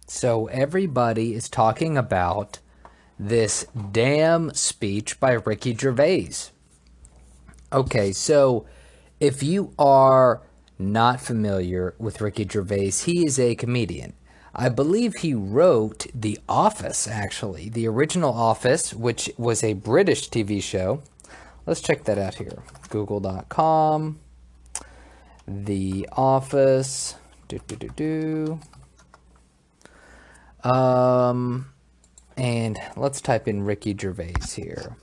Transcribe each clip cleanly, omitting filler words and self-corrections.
So everybody is talking about this damn speech by Ricky Gervais. Okay, so if you are not familiar with Ricky Gervais, he is a comedian. I believe he wrote The Office, actually, the original Office, which was a British TV show. Let's check that out here. Google.com. The Office. Do, do, do, do. And let's type in Ricky Gervais here.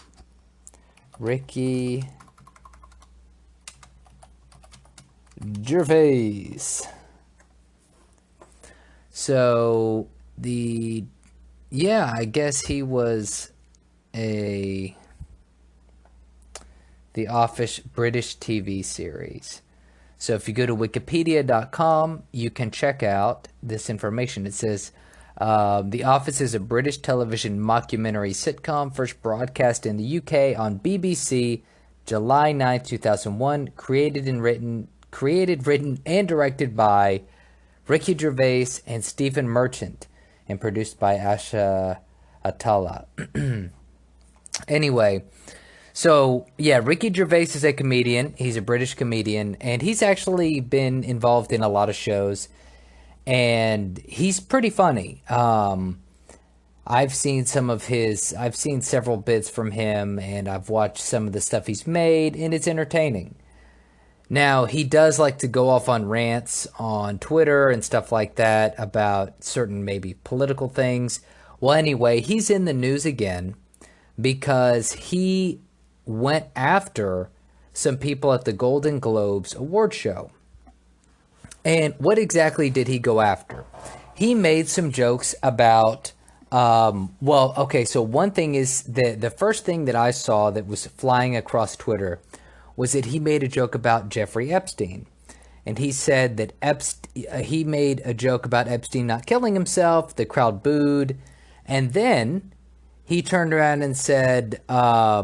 Ricky Gervais. So I guess he was The Office British TV series. So if you go to wikipedia.com, you can check out this information. It says, The Office is a British television mockumentary sitcom first broadcast in the UK on BBC July 9, 2001, written and directed by Ricky Gervais and Stephen Merchant, and produced by Asha Atala. Anyway, so yeah, Ricky Gervais is a comedian. He's a British comedian, and he's actually been involved in a lot of shows, and he's pretty funny. I've seen several bits from him, and I've watched some of the stuff he's made, and it's entertaining. Now, he does like to go off on rants on Twitter and stuff like that about certain maybe political things. Well, anyway, he's in the news again because he went after some people at the Golden Globes award show. And what exactly did he go after? He made some jokes about, so one thing is the first thing that I saw that was flying across Twitter was that he made a joke about Jeffrey Epstein. And he said that he made a joke about Epstein not killing himself. The crowd booed. And then he turned around and said, I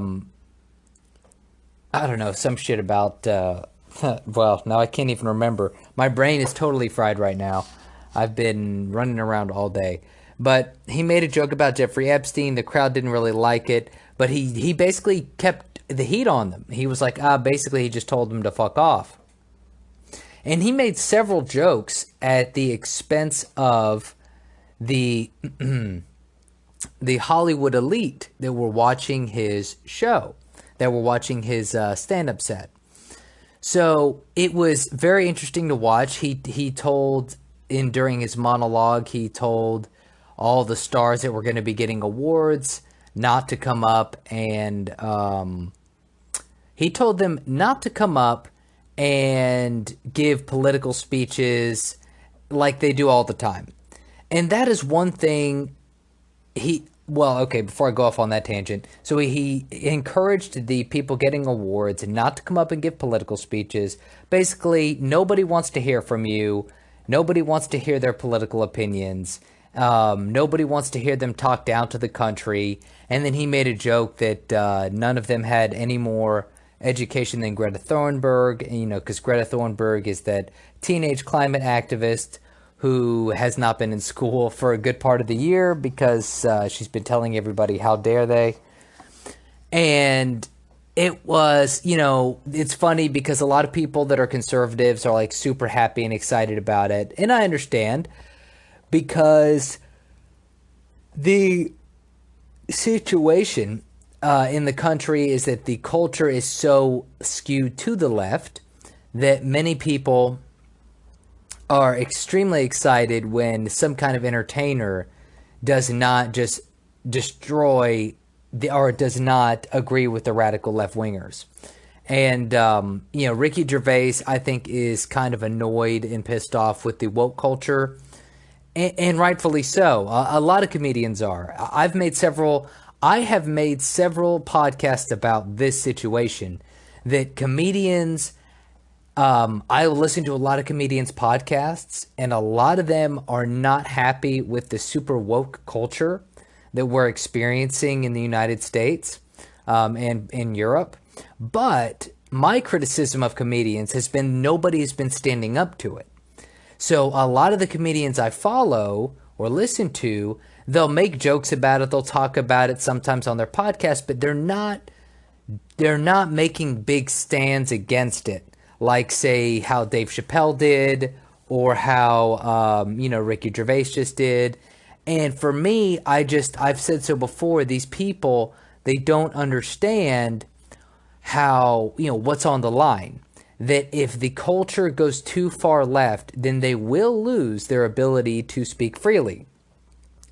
don't know, some shit about, well, now I can't even remember. My brain is totally fried right now. I've been running around all day. But he made a joke about Jeffrey Epstein. The crowd didn't really like it. But he basically kept the heat on them. He was like, basically he just told them to fuck off. And he made several jokes at the expense of the the Hollywood elite that were watching his show, that were watching his stand-up set. So it was very interesting to watch. He told during his monologue, he told all the stars that were going to be getting awards not to come up, and he told them not to come up and give political speeches like they do all the time. And that is one thing before I go off on that tangent. So he encouraged the people getting awards not to come up and give political speeches. Basically, nobody wants to hear from you. Nobody wants to hear their political opinions. Nobody wants to hear them talk down to the country. And then he made a joke that none of them had any more education than Greta Thunberg, because Greta Thunberg is that teenage climate activist who has not been in school for a good part of the year because she's been telling everybody how dare they. And it was, it's funny because a lot of people that are conservatives are like super happy and excited about it. And I understand, because the situation in the country is that the culture is so skewed to the left that many people are extremely excited when some kind of entertainer does not just destroy or does not agree with the radical left-wingers. And, Ricky Gervais, I think, is kind of annoyed and pissed off with the woke culture, and rightfully so. A lot of comedians are. I have made several podcasts about this situation, that comedians, I listen to a lot of comedians' podcasts, and a lot of them are not happy with the super woke culture that we're experiencing in the United States and in Europe. But my criticism of comedians has been nobody has been standing up to it. So a lot of the comedians I follow or listen to, they'll make jokes about it, they'll talk about it sometimes on their podcast, but they're not making big stands against it, like say how Dave Chappelle did, or how Ricky Gervais just did. And for me, I've said so before. These people, they don't understand how, what's on the line. That if the culture goes too far left, then they will lose their ability to speak freely.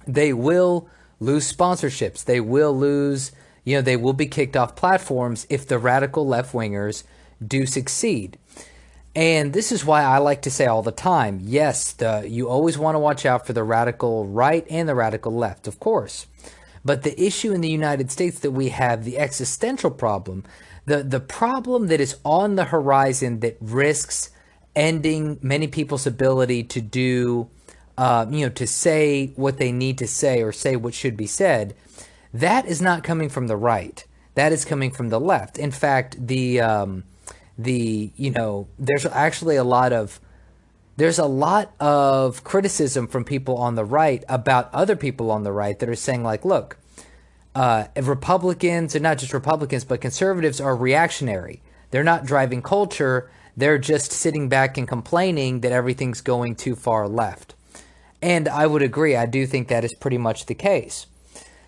They will lose sponsorships. They will lose, they will be kicked off platforms if the radical left wingers do succeed. And this is why I like to say all the time, yes, you always want to watch out for the radical right and the radical left, of course. But the issue in the United States that we have, the existential problem, the problem that is on the horizon that risks ending many people's ability to do, to say what they need to say or say what should be said, that is not coming from the right. That is coming from the left. In fact, there's actually there's a lot of criticism from people on the right about other people on the right that are saying, like, look, Republicans, and not just Republicans, but conservatives are reactionary. They're not driving culture. They're just sitting back and complaining that everything's going too far left. And I would agree. I do think that is pretty much the case.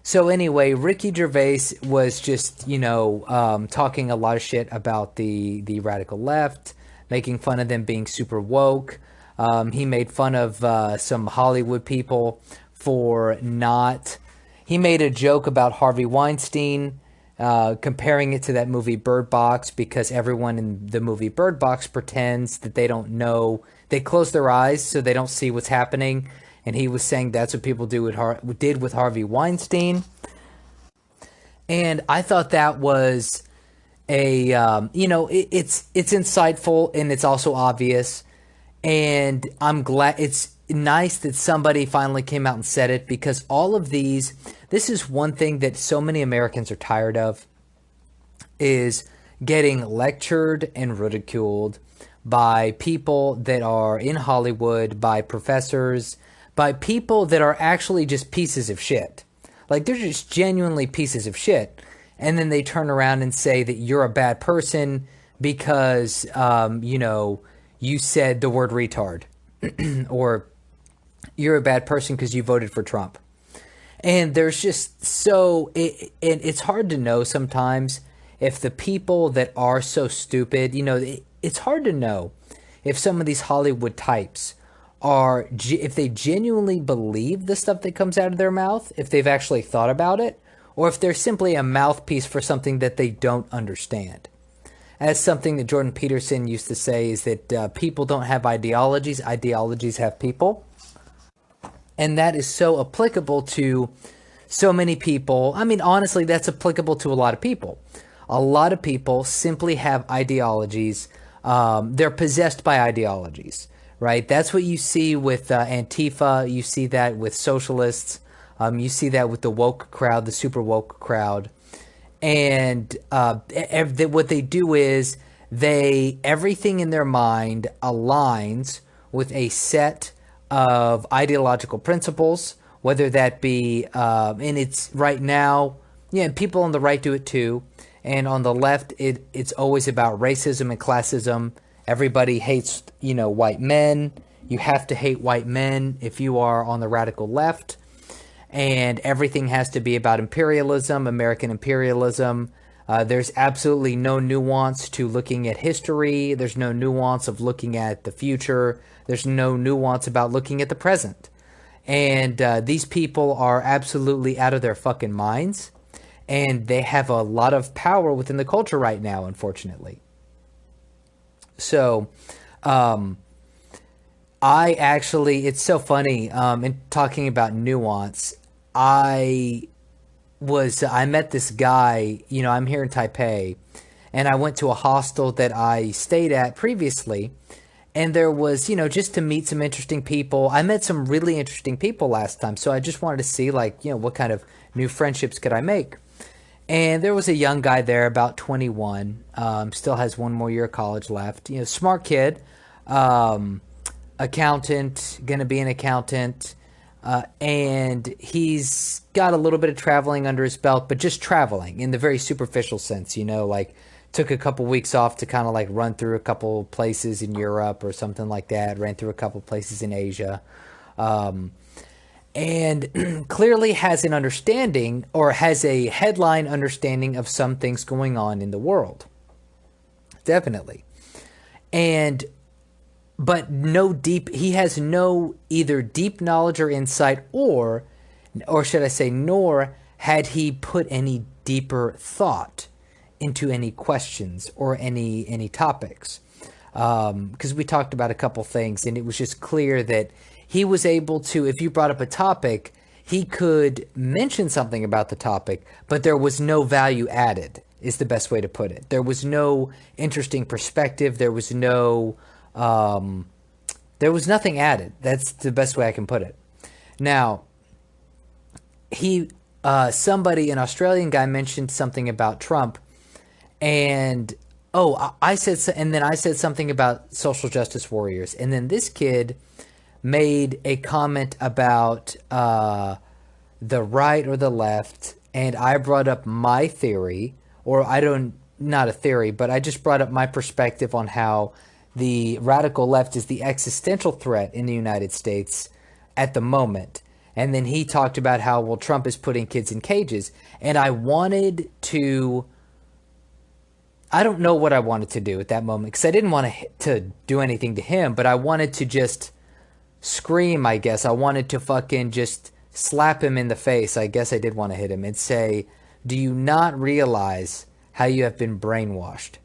So anyway, Ricky Gervais was just, talking a lot of shit about the radical left, making fun of them being super woke. He made fun of some Hollywood people for not. He made a joke about Harvey Weinstein, comparing it to that movie Bird Box, because everyone in the movie Bird Box pretends that they don't know. They close their eyes so they don't see what's happening. And he was saying that's what people did with Harvey Weinstein. And I thought that was it's insightful, and it's also obvious. And I'm glad, it's nice that somebody finally came out and said it, because all of this is one thing that so many Americans are tired of, is getting lectured and ridiculed by people that are in Hollywood, by professors, by people that are actually just pieces of shit. Like, they're just genuinely pieces of shit. And then they turn around and say that you're a bad person because, you said the word retard. Or you're a bad person because you voted for Trump. And there's just it's hard to know sometimes if the people that are so stupid, it's hard to know if some of these Hollywood types if they genuinely believe the stuff that comes out of their mouth, if they've actually thought about it, or if they're simply a mouthpiece for something that they don't understand. As something that Jordan Peterson used to say is that people don't have ideologies, ideologies have people. And that is so applicable to so many people. I mean, honestly, that's applicable to a lot of people. A lot of people simply have ideologies. They're possessed by ideologies. Right, that's what you see with Antifa. You see that with socialists. You see that with the woke crowd, the super woke crowd. And what they do is everything in their mind aligns with a set of ideological principles, whether that be, and it's right now, people on the right do it too, and on the left, it's always about racism and classism. Everybody hates, white men. You have to hate white men if you are on the radical left. And everything has to be about imperialism, American imperialism. There's absolutely no nuance to looking at history. There's no nuance of looking at the future. There's no nuance about looking at the present. And these people are absolutely out of their fucking minds. And they have a lot of power within the culture right now, unfortunately. So, it's so funny, in talking about nuance, I met this guy, I'm here in Taipei, and I went to a hostel that I stayed at previously, and there was, just to meet some interesting people. I met some really interesting people last time, so I just wanted to see, what kind of new friendships could I make. And there was a young guy there, about 21, still has one more year of college left. Smart kid, accountant, gonna be an accountant. And he's got a little bit of traveling under his belt, but just traveling in the very superficial sense, like took a couple weeks off to kind of like run through a couple places in Europe or something like that, ran through a couple places in Asia. Um, and clearly has an understanding or has a headline understanding of some things going on in the world. Definitely. And but no deep he has no either deep knowledge or insight, or should I say, nor had he put any deeper thought into any questions or any topics. Because we talked about a couple things, and it was just clear that he was able to, if you brought up a topic, he could mention something about the topic, but there was no value added, is the best way to put it. There was no interesting perspective. Um, there was nothing added. That's the best way I can put it. Now, somebody, an Australian guy, mentioned something about Trump, and I said, and then I said something about social justice warriors, and then this kid made a comment about the right or the left, and I brought up my theory, or I don't, not a theory, but I just brought up my perspective on how the radical left is the existential threat in the United States at the moment. And then he talked about how, well, Trump is putting kids in cages. And I don't know what I wanted to do at that moment, because I didn't want to do anything to him, but I wanted to just scream, I guess. I wanted to fucking just slap him in the face. I guess I did want to hit him and say, do you not realize how you have been brainwashed?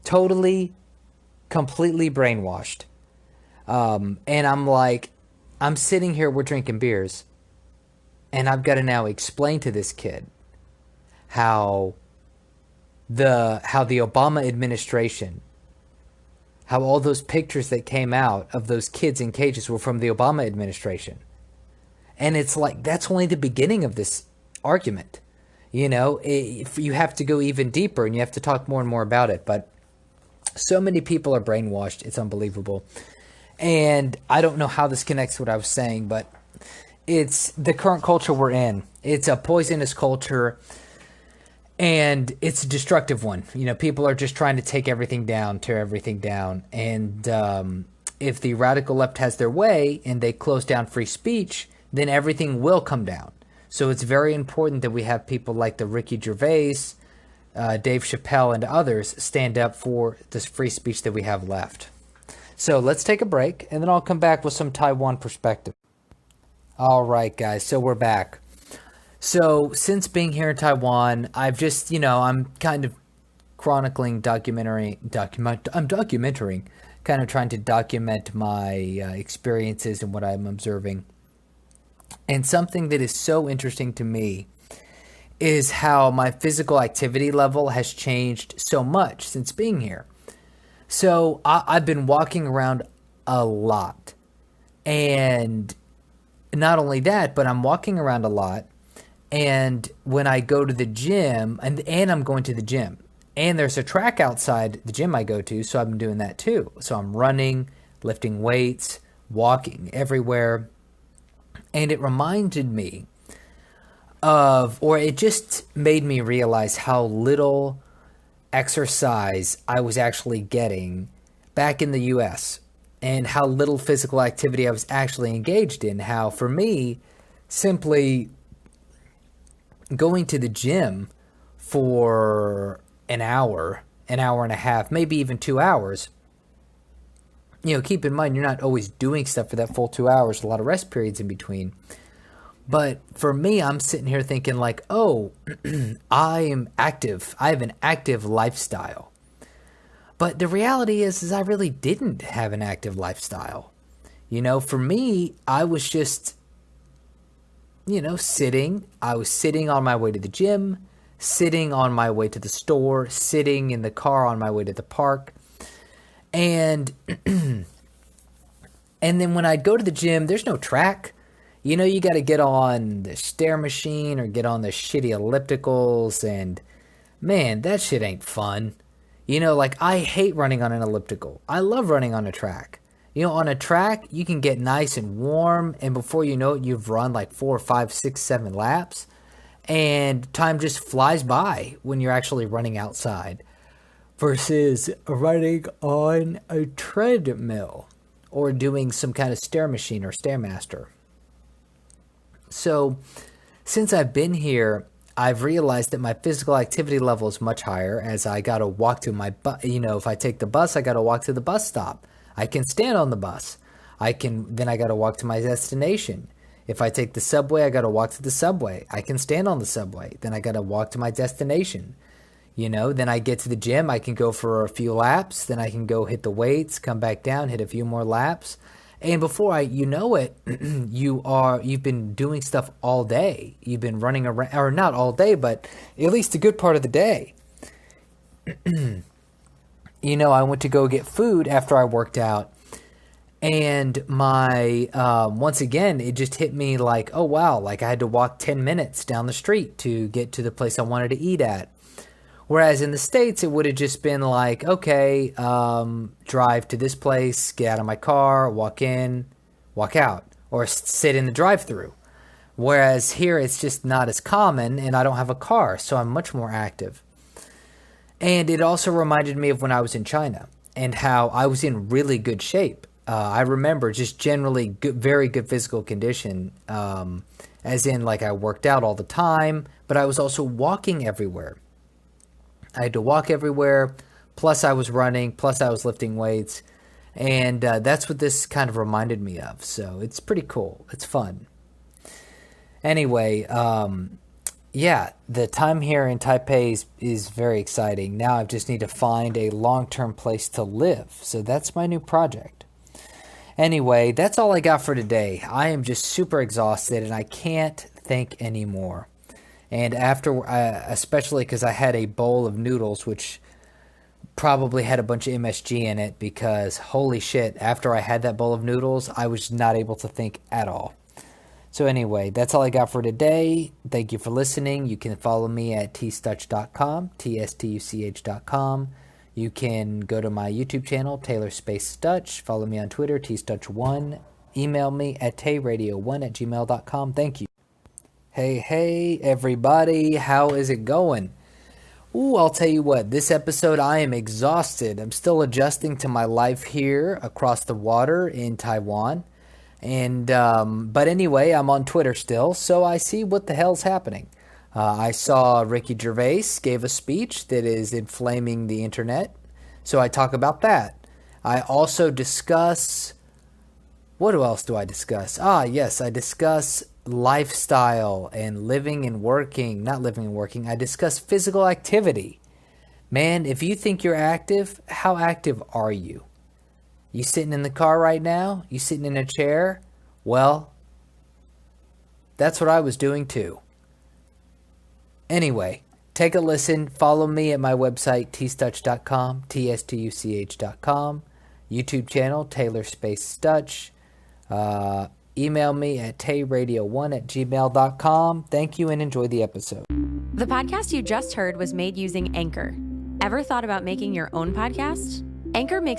Totally, completely brainwashed. And I'm like, I'm sitting here, we're drinking beers, and I've got to now explain to this kid how the Obama administration, how all those pictures that came out of those kids in cages were from the Obama administration. And it's like, that's only the beginning of this argument. If you have to go even deeper and you have to talk more and more about it. But so many people are brainwashed. It's unbelievable. And I don't know how this connects to what I was saying, but it's the current culture we're in. It's a poisonous culture, and it's a destructive one. People are just trying to take everything down, tear everything down. And if the radical left has their way and they close down free speech, then everything will come down. So it's very important that we have people like the Ricky Gervais, Dave Chappelle, and others stand up for this free speech that we have left. So let's take a break, and then I'll come back with some Taiwan perspective. All right, guys, so we're back. So since being here in Taiwan, I've just, I'm kind of chronicling, I'm documenting, kind of trying to document my experiences and what I'm observing. And something that is so interesting to me is how my physical activity level has changed so much since being here. So I've been walking around a lot. And not only that, but I'm walking around a lot. And when I go to the gym, and I'm going to the gym, and there's a track outside the gym I go to, so I've been doing that too. So I'm running, lifting weights, walking everywhere. And it reminded me it just made me realize how little exercise I was actually getting back in the US, and how little physical activity I was actually engaged in. How, for me, simply going to the gym for an hour and a half, maybe even 2 hours. Keep in mind, you're not always doing stuff for that full 2 hours, a lot of rest periods in between. But for me, I'm sitting here thinking like, oh, I am active. I have an active lifestyle. But the reality is I really didn't have an active lifestyle. For me, I was just, sitting. I was sitting on my way to the gym, sitting on my way to the store, sitting in the car on my way to the park. And and then when I'd go to the gym, there's no track. You got to get on the stair machine or get on the shitty ellipticals, and man, that shit ain't fun. Like, I hate running on an elliptical. I love running on a track. On a track, you can get nice and warm, and before you know it, you've run like 4, 5, 6, 7 laps, and time just flies by when you're actually running outside versus running on a treadmill or doing some kind of stair machine or stairmaster. So, since I've been here, I've realized that my physical activity level is much higher as I got to walk to my bus. If I take the bus, I got to walk to the bus stop. I can stand on the bus. Then I got to walk to my destination. If I take the subway, I got to walk to the subway. I can stand on the subway. Then I got to walk to my destination. Then I get to the gym. I can go for a few laps. Then I can go hit the weights, come back down, hit a few more laps. And before you know it, you've been doing stuff all day. You've been running around, or not all day, but at least a good part of the day. I went to go get food after I worked out, and once again, it just hit me like, oh wow, like I had to walk 10 minutes down the street to get to the place I wanted to eat at. Whereas in the States, it would have just been like, okay, drive to this place, get out of my car, walk in, walk out, or sit in the drive-thru. Whereas here, it's just not as common, and I don't have a car, so I'm much more active. And it also reminded me of when I was in China and how I was in really good shape. I remember just generally good, very good physical condition, as in like I worked out all the time, but I was also walking everywhere. I had to walk everywhere, plus I was running, plus I was lifting weights, and that's what this kind of reminded me of. So it's pretty cool. It's fun. Anyway, the time here in Taipei is very exciting. Now I just need to find a long-term place to live. So that's my new project. Anyway, that's all I got for today. I am just super exhausted, and I can't think anymore. And after, especially because I had a bowl of noodles, which probably had a bunch of MSG in it, because holy shit, after I had that bowl of noodles, I was not able to think at all. So anyway, that's all I got for today. Thank you for listening. You can follow me at tstuch.com, tstuch.com. You can go to my YouTube channel, Taylor Space Stutch. Follow me on Twitter, tstuch1. Email me at tayradio1@gmail.com. Thank you. Hey, everybody, how is it going? I'll tell you what, this episode I am exhausted. I'm still adjusting to my life here across the water in Taiwan. And, but anyway, I'm on Twitter still, so I see what the hell's happening. I saw Ricky Gervais gave a speech that is inflaming the internet, so I talk about that. I also discuss, what else do I discuss? Yes, I discuss lifestyle and living and working, not living and working. I discuss physical activity. Man, if you think you're active, how active are you? You sitting in the car right now? You sitting in a chair? Well, that's what I was doing too. Anyway, take a listen. Follow me at my website, tstuch.com, tstuch.com. YouTube channel, Taylor Space Stutch. Email me at tayradio1@gmail.com. Thank you and enjoy the episode. The podcast you just heard was made using Anchor. Ever thought about making your own podcast? Anchor makes